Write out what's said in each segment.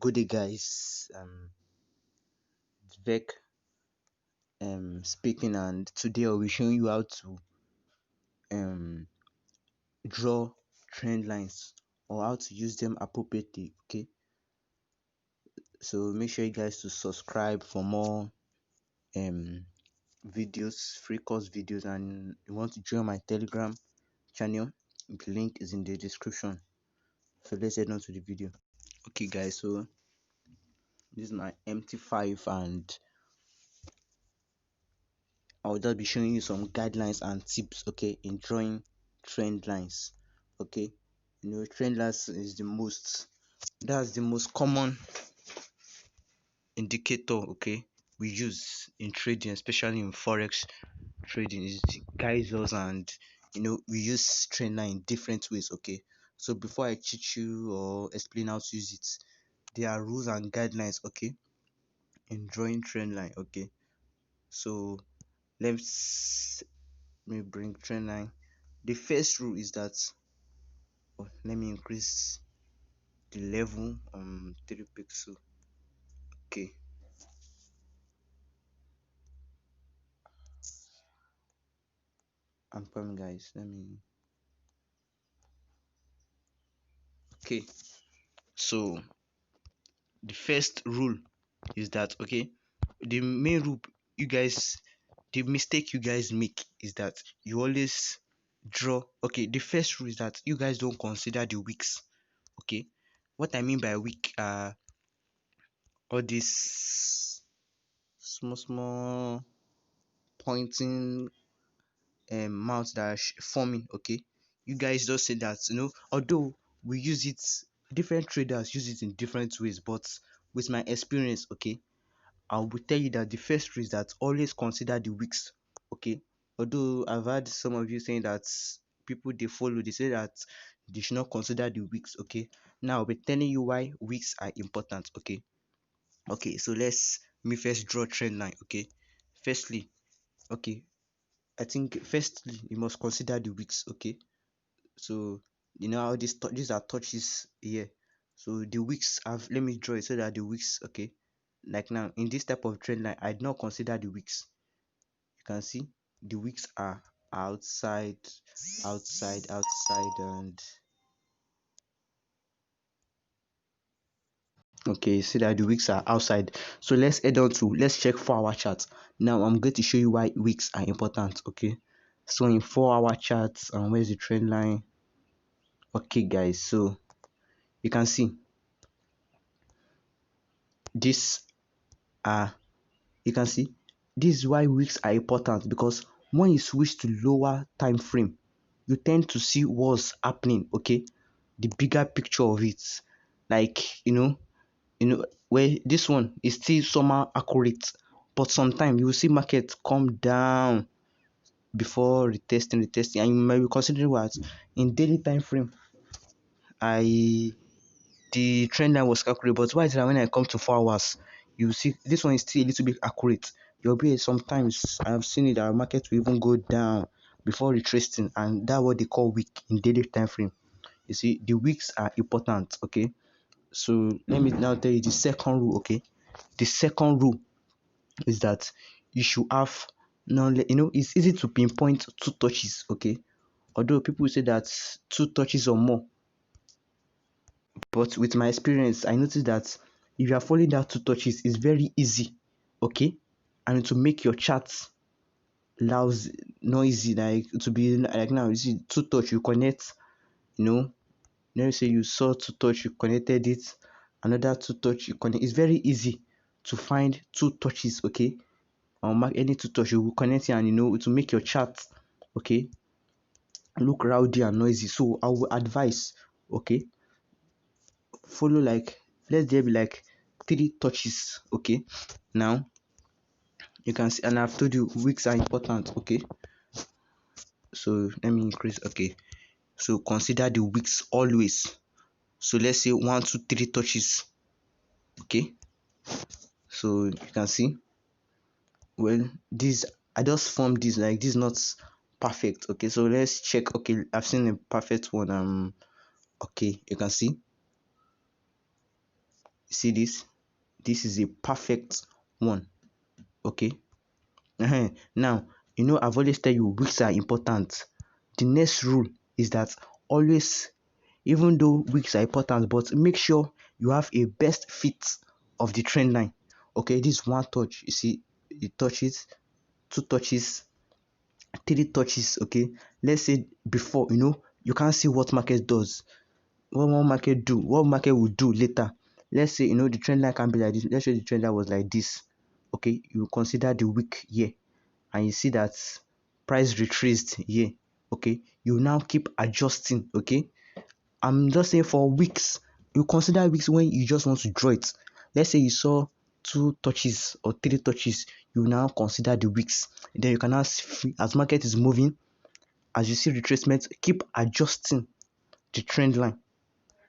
Good day, guys. Vec speaking, and today I'll be showing you how to um draw trend lines or how to use them appropriately. Okay, so make sure you guys to subscribe for more um videos, free course videos, and you want to join my Telegram channel. The link is in the description. So let's head on to the video. Okay, guys. So this is my MT5 and I'll just be showing you some guidelines and tips, okay, in drawing trend lines. Okay, trend lines is the most common indicator, okay, we use in trading, especially in forex trading. It guides us, and we use trend line in different ways. Okay, so before I teach you or explain how to use it, there are rules and guidelines, okay, in drawing trend line. Okay, so let's me bring trend line. The first rule is that, let me increase the level 3 pixel. Okay, I'm coming, guys. Let me. Okay, so the first rule is that, okay, the main rule you guys the mistake you guys make is that you always draw. Okay, the first rule is that you guys don't consider the wicks. Okay, what I mean by wick are all these small small pointing mouths that are forming. Okay, you guys just say that, although we use it, different traders use it in different ways, but with my experience, okay, I will tell you that the first rule is that always consider the wicks. Okay, although I've had some of you saying that people they follow, they say that they should not consider the wicks. Okay, now I'll be telling you why wicks are important. Okay, so let's me first draw trend line. Okay, firstly, okay, I think firstly you must consider the wicks. Okay, so how these are touches here. So the wicks have, let me draw it so that the wicks, okay, like now in this type of trend line I did not consider the wicks. You can see the wicks are outside, outside, and okay, see that the wicks are outside. So let's check 4 hour chart. Now I'm going to show you why wicks are important. Okay, so in 4 hour charts, where's the trend line? Okay, guys, so you can see this are you can see this is why wicks are important, because when you switch to lower time frame, you tend to see what's happening. Okay, the bigger picture of it, like where this one is still somehow accurate, but sometimes you will see market come down before retesting, and you might be considering what in daily time frame I the trend line was accurate, but why is it that when I come to 4 hours, you see this one is still a little bit accurate? You'll be sometimes I have seen it that market will even go down before retracing, and that's what they call weak in daily time frame. You see, the weeks are important. Okay, so let me now tell you the second rule. Okay, the second rule is that you should have knowledge. It's easy to pinpoint 2 touches. Okay, although people say that 2 touches or more, but with my experience I noticed that if you are following that 2 touches, it's very easy. Okay, and to make your charts loud, noisy, like to be like now you see 2 touch you connect, let me say you saw 2 touch you connected it, another 2 touch you connect. It's very easy to find 2 touches. Okay, or mark any 2 touch you will connect it, and it will make your chart, okay, look rowdy and noisy. So I will advise, okay, follow like, let there be like 3 touches. Okay, now you can see, and I've told you wicks are important. Okay, so let me increase. Okay, so consider the wicks always. So let's say 1 2 3 touches. Okay, so you can see, well, this I just formed this, like this is not perfect. Okay, so let's check. Okay, I've seen a perfect one. Okay, you can see See this? This is a perfect one. Okay. Now, I've always tell you weeks are important. The next rule is that always, even though weeks are important, but make sure you have a best fit of the trend line. Okay, this is one touch. You see, it touches, two touches, three touches. Okay, let's say before, you can't see what market does, what market will do later. Let's say, the trend line can be like this. Let's say the trend line was like this. Okay, you consider the week here, and you see that price retraced here. Okay, you now keep adjusting. Okay, I'm just saying for weeks, you consider weeks when you just want to draw it. Let's say you saw two touches or three touches, you now consider the weeks. Then you can now see, as market is moving, as you see retracement, keep adjusting the trend line.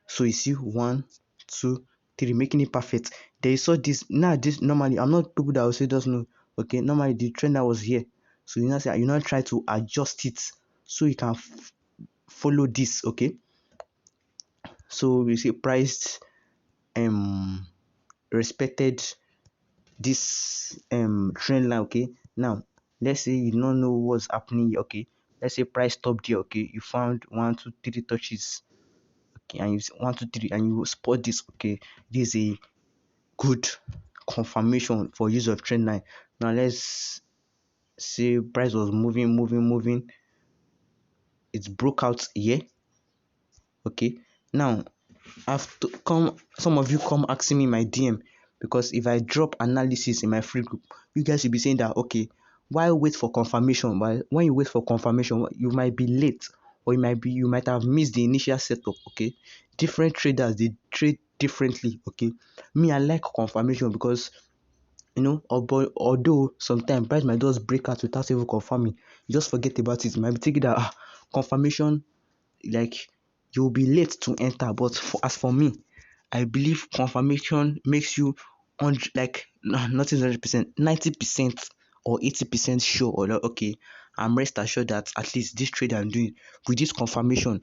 So you see 1, 2, 3, making it perfect. Then you saw this. Now this normally, I'm not people that will say doesn't know. Okay, normally the trend line was here. So you now try to adjust it so you can follow this. Okay. So you see price respected this trend line. Okay, now let's say you don't know what's happening. Okay, let's say price stopped here. Okay, you found 1, 2, 3 touches. Okay, and you 1, 2, 3, and you spot this. Okay, this is a good confirmation for use of trend line. Now let's say price was moving. It broke out here. Okay, now I've to come, some of you come asking me in my DM, because if I drop analysis in my free group, you guys will be saying that, okay, why wait for confirmation? But when you wait for confirmation, you might be late, or you might have missed the initial setup. Okay, different traders, they trade differently. Okay, me, I like confirmation because although sometimes price might just break out without even confirming, you just forget about it. You might be thinking that confirmation, like, you'll be late to enter. But as for me, I believe confirmation makes you not 100%, 90% or 80% sure, or like, okay, I'm rest assured that at least this trade I'm doing with this confirmation,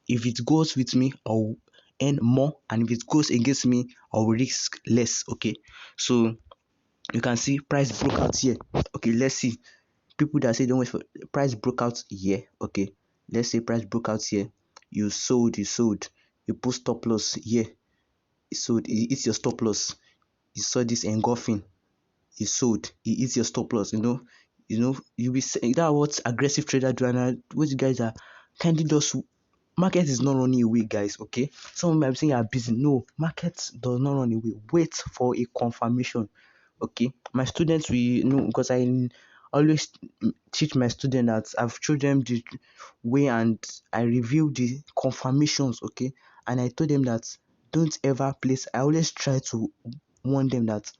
if it goes with me, I'll earn more, and if it goes against me, I'll risk less. Okay, so you can see price broke out here. Okay, let's see. People that say don't wait for price broke out here. Okay, let's say price broke out here. You sold. You put stop loss here. You sold. It's your stop loss. You saw this engulfing. You sold. It's your stop loss. You be saying that what aggressive trader do, and what you guys are kindly just. Market is not running away, guys. Okay, some might be saying you are busy. No, market does not run away. Wait for a confirmation. Okay, my students, we know, because I always teach my students that I've showed them the way, and I review the confirmations. Okay, and I told them that don't ever place. I always try to warn them that,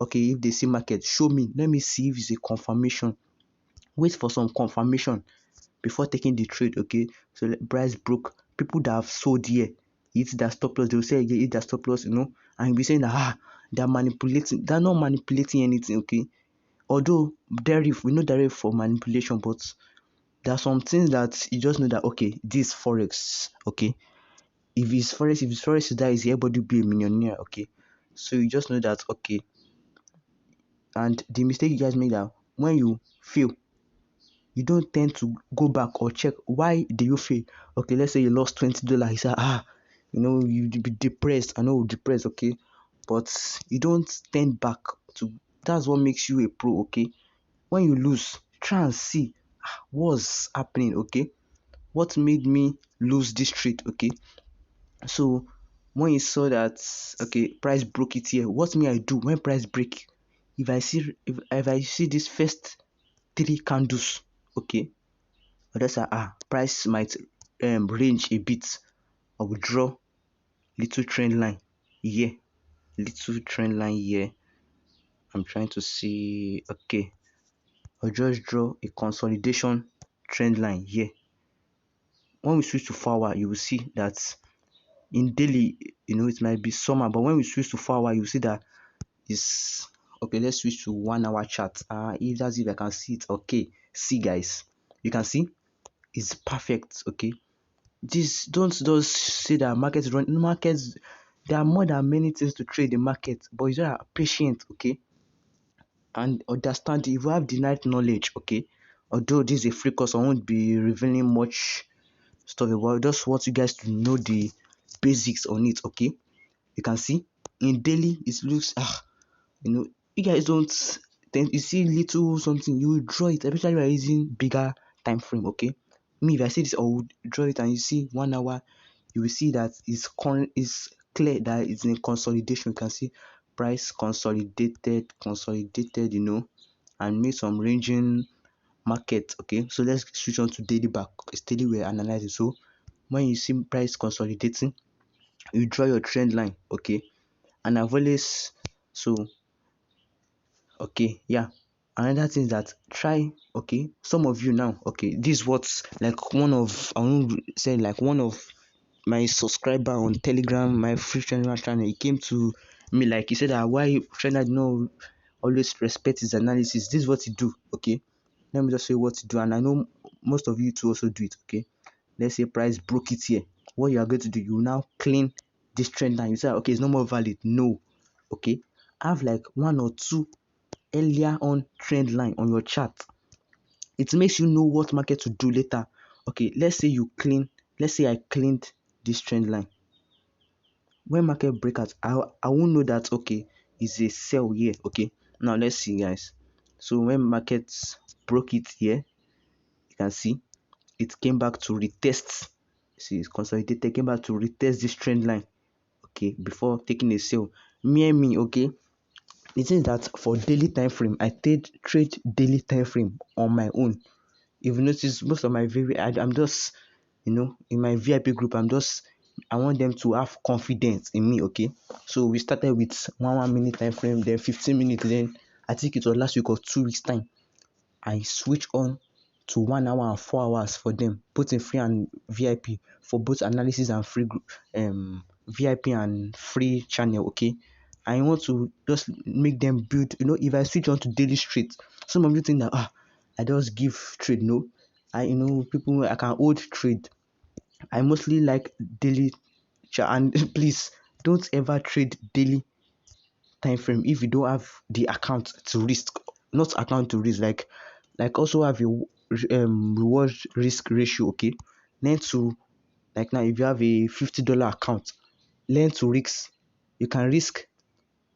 okay, if they see market, show me, let me see if it's a confirmation. Wait for some confirmation before taking the trade. Okay, so price broke, people that have sold here, it's their stop loss, they will say again, it's their stop loss, and you'll be saying that they're manipulating. They're not manipulating anything. Okay, although derivative, we know derivative for manipulation, but there are some things that you just know that, okay, this forex. Okay, if it's forex that is, everybody will be a millionaire. Okay, so you just know that. Okay, and the mistake you guys make, that when you fail, you don't tend to go back or check why do you fail. Okay, let's say you lost $20. You say, you be depressed. I know, depressed. Okay, but you don't turn back to. That's what makes you a pro. Okay, when you lose, try and see what's happening. Okay, what made me lose this trade. Okay, so when you saw that, okay, price broke it here, what may I do when price break? If I see this first three candles, okay, that's price might range a bit. I will draw little trend line here, I'm trying to see. Okay, I'll just draw a consolidation trend line here. When we switch to 4 hour, you will see that in daily, it might be summer, but when we switch to 4 hour, you see that it's okay. Let's switch to 1 hour chart. If I can see it. Okay, see, guys, you can see it's perfect. Okay, this don't just say that markets run markets. There are more than many things to trade the market, but you are patient, okay, and understand if you have the right knowledge, okay. Although this is a free course, I won't be revealing much stuff about it. Just want you guys to know the basics on it, okay. You can see in daily it looks you know, you guys don't then you see little something, you will draw it, especially when you're using bigger time frame, okay. Me, if I see this, I will draw it, and you see 1 hour, you will see that it's clear that it's in consolidation. You can see price consolidated, and make some ranging market, okay. So let's switch on to daily back. It's daily we're analyzing. So when you see price consolidating, you draw your trend line, okay. And I've always so okay, yeah. Another thing that try, okay, some of you now, okay, this is what's like one of, I won't say like one of my subscriber on Telegram, my free Telegram channel, he came to me, like he said that why trainer no always respect his analysis. This is what he do, okay. Let me just say what to do, and I know most of you to also do it, okay. Let's say price broke it here. What you are going to do, you now clean this trend line. You say, okay, it's no more valid. No, okay. Have like one or two earlier on trend line on your chart. It makes you know what market to do later. Okay, let's say I cleaned this trend line. When market breakouts, I won't know that okay, it's a sell here. Okay, now let's see, guys. So when markets broke it here, you can see it came back to retest. See, it's consolidated, came back to retest this trend line, okay, before taking a sell. Me, okay. The thing is that for daily time frame, I trade daily time frame on my own. If you notice, most of my I'm just, in my VIP group, I want them to have confidence in me, okay. So we started with 1 minute time frame, then 15 minutes, then I think it was last week or 2 weeks time. I switch on to 1 hour and 4 hours for them, both in free and VIP, for both analysis and free group, VIP and free channel, okay. I want to just make them build, if I switch on to daily straight, some of you think that I just give trade. No, people, I can hold trade. I mostly like daily and please don't ever trade daily time frame if you don't have the account to risk, not account to risk, like also have a reward risk ratio, okay. Learn to, like, now if you have a $50 account, learn to risk. You can risk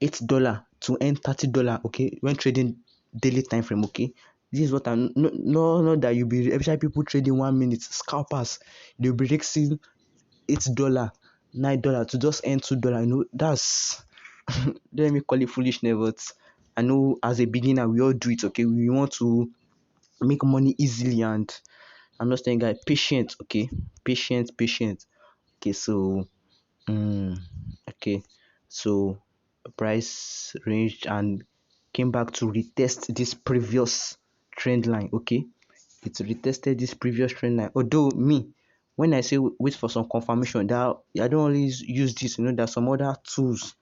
$8 to earn $30, okay, when trading daily time frame, okay. This is what I'm no that you'll be, especially people trading 1 minute scalpers, they'll be risking $8, $9 to just earn $2. That's let me call it foolishness, but I know as a beginner we all do it, okay. We want to make money easily, and I'm just saying, guys, patient, okay. Patient. Okay, so okay, so price ranged and came back to retest this previous trend line, okay. It retested this previous trend line, although me, when I say wait for some confirmation, that I don't always use this, there's some other tools,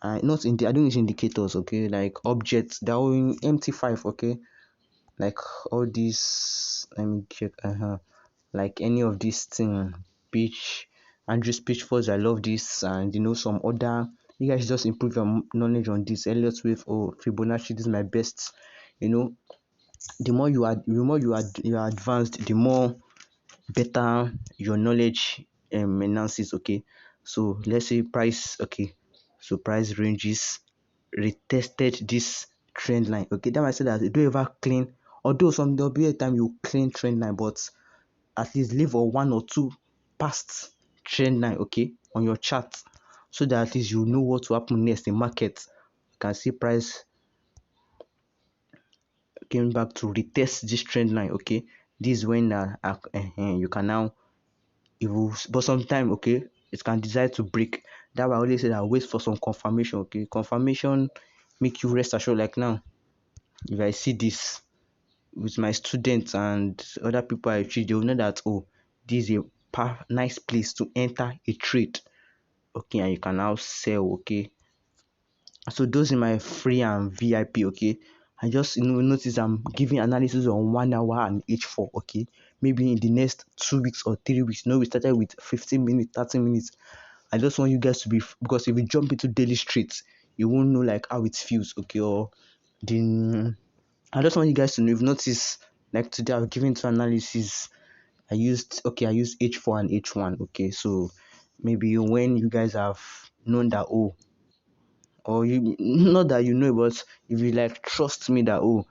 not in the I don't use indicators, okay, like objects that are in MT5, okay, like all these, let me check, like any of these things, pitch, Andrew's pitch force, I love this, and some other, you guys just improve your knowledge on this. Elliott Wave or Fibonacci, this is my best. The more you are advanced, the more better your knowledge enhances, okay. So let's say price, okay, so price ranges retested this trend line, okay. That might say that don't ever clean, although there'll be a time you clean trend line, but at least leave for one or two past trend line, okay, on your chart, so that at least you know what will happen next in market. You can see price came back to retest this trend line, okay. This is when you can now evolve, but sometimes, okay, it can decide to break. That why I always say that wait for some confirmation, okay. Confirmation make you rest assured. Like now, if I see this with my students and other people I treat, they will know that, oh, this is a nice place to enter a trade, okay, and you can now sell, okay. So those in my free and VIP, okay, I just notice I'm giving analysis on 1 hour and H4, okay. Maybe in the next 2 weeks or 3 weeks, we started with 15 minutes, 30 minutes. I just want you guys to be, because if you jump into daily streets, you won't know like how it feels, okay? Or the I just want you guys to know. If notice, like today I've given to analysis. I used H4 and H1. Okay, so maybe when you guys have known that, oh, or you, not that you know, but if you like trust me that, oh,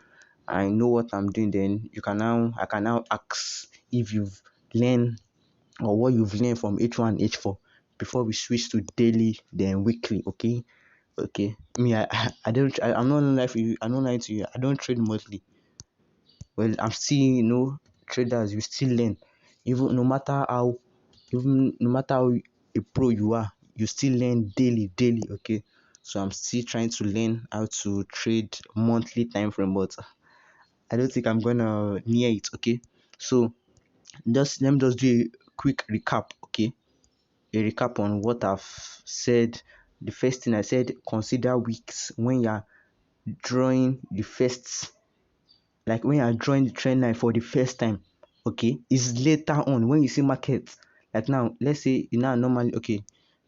I know what I'm doing, then I can now ask if you've learned or what you've learned from H1 H4 before we switch to daily then weekly. Okay, me, I'm not lying for you, I'm not lying to you, I don't trade monthly. Well, I'm still, traders, you still learn. Even no matter how a pro you are, you still learn daily, okay? So I'm still trying to learn how to trade monthly time frame, but I don't think I'm gonna near it, okay? So just let me just do a quick recap, okay? A recap on what I've said. The first thing I said, consider weeks when you're drawing the first, like when you're drawing the trend line for the first time, okay? Is later on when you see markets. Like now, let's say you now normally, okay,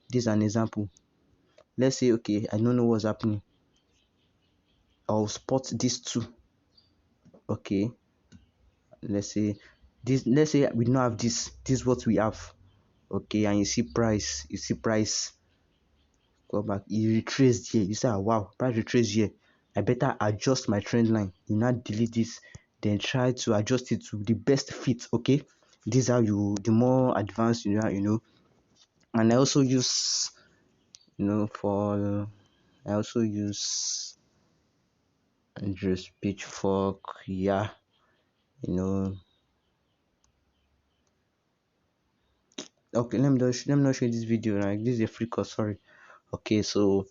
this is an example. Let's say, okay, I don't know what's happening. I'll spot these two, okay? Let's say we don't have this. This is what we have, okay? And you see price go back, you retrace here, you say, oh, wow, price retrace here, I better adjust my trend line. You not delete this, then try to adjust it to the best fit, okay? This is how you, the more advanced you are, and I also use, for I also use just pitchfork, yeah, you know. Okay, let me not show you this video, like this is a free course, sorry. Okay, so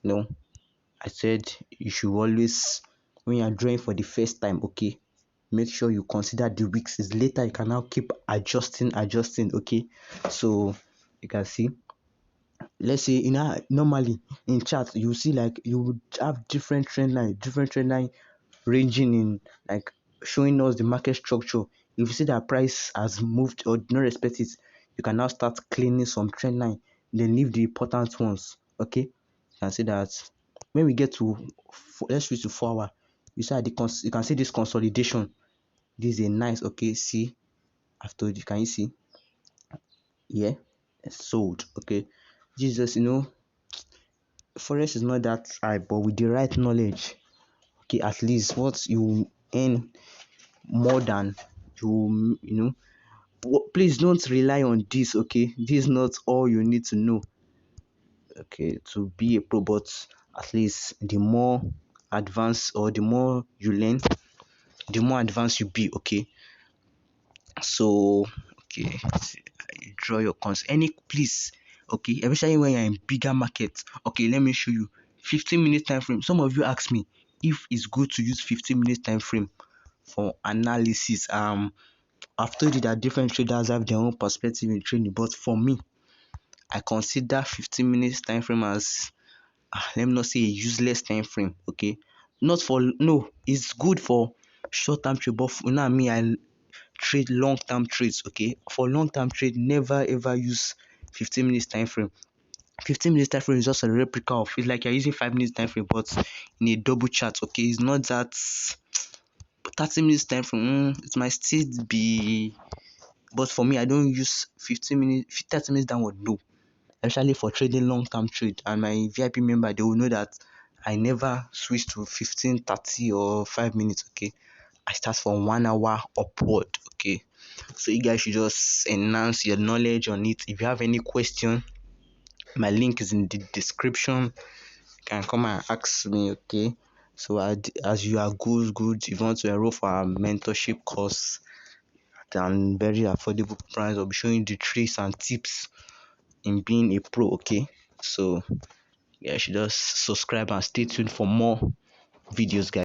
I said you should always, when you're drawing for the first time, okay, make sure you consider the weeks. Is later you can now keep adjusting, okay? So you can see, let's say normally in chart you see like you would have different trend line ranging in, like, showing us the market structure. If you see that price has moved or did not respect it, you can now start cleaning some trend line, then leave the important ones, okay? You can see that when we get to let's switch to 4 hour, you see you can see this consolidation. This is a nice, okay, see, I've told you, can you see? Yeah, sold, okay? Jesus, forex is not that high, but with the right knowledge, okay, at least what you earn more than please don't rely on this, okay? This is not all you need to know, okay, to be a pro, but at least the more advanced or the more you learn, the more advanced you be, okay? So, okay, you draw your cons. Please, okay, especially when you're in bigger markets. Okay, let me show you 15-minute time frame. Some of you ask me if it's good to use 15-minute time frame for analysis. I've told you that different traders have their own perspective in trading, but for me, I consider 15 minutes time frame as, let me not say a useless time frame, okay? Not for, no, it's good for short term trade, but me, I trade long term trades, okay? For long term trade, never ever use 15 minutes time frame. 15 minutes time frame is just a replica of, it's like you're using 5 minutes time frame, but in a double chart, okay? It's not that 30 minutes time frame, it might still be, but for me, I don't use 15 minutes, 30 minutes downward, no. Especially for trading long term trade, and my VIP member, they will know that I never switch to 15, 30 or 5 minutes, okay? I start from 1 hour upward, okay? So you guys should just enhance your knowledge on it. If you have any question, my link is in the description. You can come and ask me, okay? So as you are good, if you want to enroll for our mentorship course at a very affordable price, I'll be showing you the tricks and tips in being a pro, okay? So yeah, you should just subscribe and stay tuned for more videos, guys.